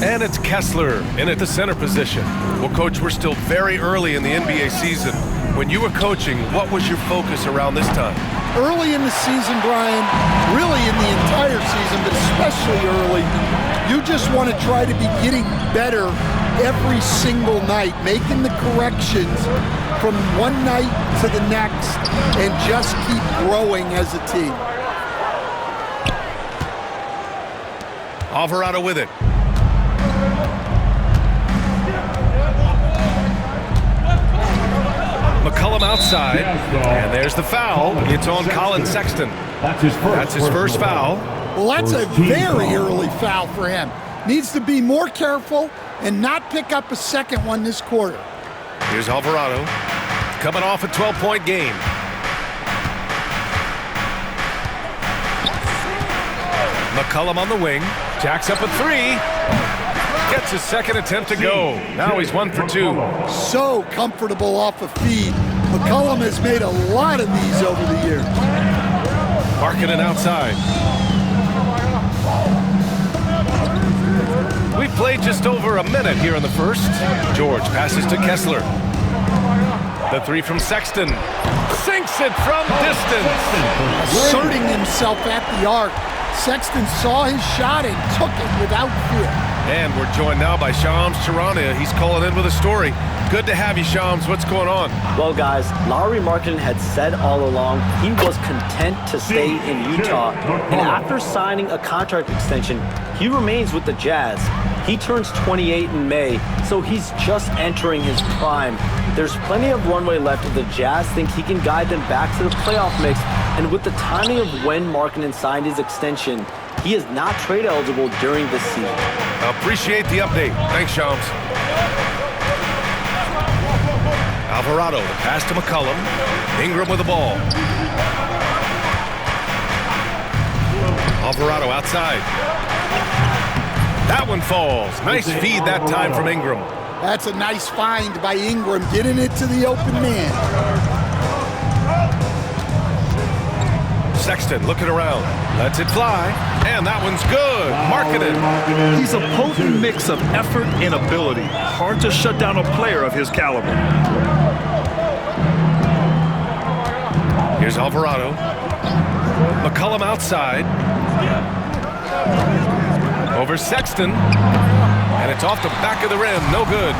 And it's Kessler in at the center position. Well, Coach, we're still very early in the NBA season. When you were coaching, what was your focus around this time? Early in the season, Brian, really in the entire season, but especially early, you just want to try to be getting better every single night, making the corrections from one night to the next, and just keep growing as a team. Alvarado with it. McCollum outside, and there's the foul. It's on Colin Sexton. That's his first foul. Well, that's a very early foul for him. Needs to be more careful and not pick up a second one this quarter. Here's Alvarado, coming off a 12-point game. McCollum on the wing, jacks up a three. Gets his second attempt to go. Now he's 1 for 2. So comfortable off a feed. McCollum has made a lot of these over the years. Markkanen outside. We've played just over a minute here in the first. George passes to Kessler. The three from Sexton. Sinks it from distance. Asserting himself at the arc. Sexton saw his shot and took it without fear. And we're joined now by Shams Charania. He's calling in with a story. Good to have you, Shams. What's going on? Well, guys, Lauri Markkanen had said all along he was content to stay in Utah. And after signing a contract extension, he remains with the Jazz. He turns 28 in May, so he's just entering his prime. There's plenty of runway left if the Jazz think he can guide them back to the playoff mix. And with the timing of when Markkanen signed his extension, he is not trade eligible during this season. Appreciate the update. Thanks, Shams. Alvarado, the pass to McCollum. Ingram with the ball. Alvarado outside. That one falls. Nice feed that time from Ingram. That's a nice find by Ingram, getting it to the open man. Sexton looking around, lets it fly, and that one's good. Markkanen. He's a potent mix of effort and ability. Hard to shut down a player of his caliber. Here's Alvarado. McCollum outside. Over Sexton. And it's off the back of the rim. No good.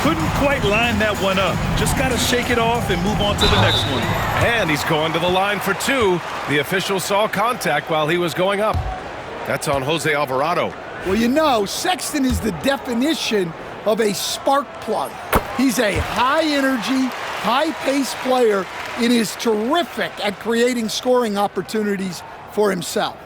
Couldn't quite line that one up. Just got to shake it off and move on to the next one. And he's going to the line for two. The official saw contact while he was going up. That's on Jose Alvarado. Well, you know, Sexton is the definition of a spark plug. He's a high-energy, high-paced player and is terrific at creating scoring opportunities for himself.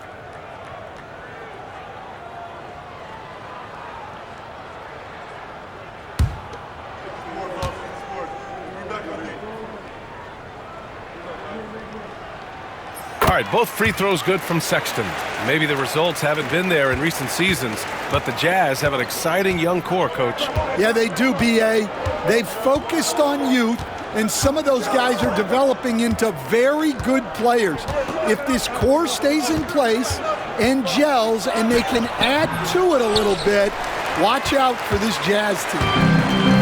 All right, both free throws good from Sexton. Maybe the results haven't been there in recent seasons, but the Jazz have an exciting young core, Coach. Yeah, they do, B.A. They've focused on youth, and some of those guys are developing into very good players. If this core stays in place and gels and they can add to it a little bit, watch out for this Jazz team.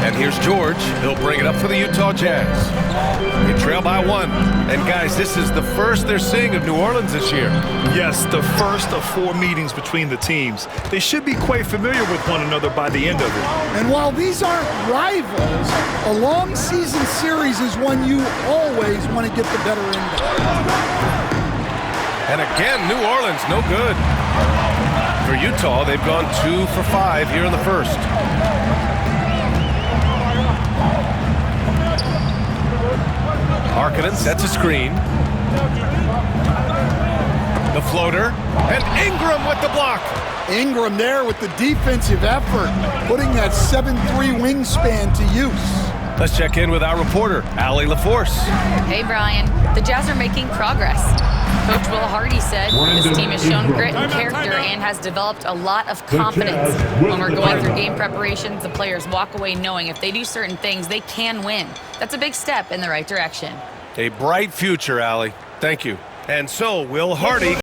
And here's George. He'll bring it up for the Utah Jazz. They trail by 1. And guys, this is the first they're seeing of New Orleans this year. Yes, the first of 4 meetings between the teams. They should be quite familiar with one another by the end of it. And while these aren't rivals, a long season series is one you always want to get the better end of. And again, New Orleans, no good. For Utah, they've gone 2 for 5 here in the first. Markkanen sets a screen. The floater, and Ingram with the block. Ingram there with the defensive effort, putting that 7'3" wingspan to use. Let's check in with our reporter, Allie LaForce. Hey, Brian. The Jazz are making progress. Coach Will Hardy said this team has shown grit and character and has developed a lot of confidence. When we're going through game preparations, the players walk away knowing if they do certain things, they can win. That's a big step in the right direction. A bright future, Allie. Thank you. And so, Will Hardy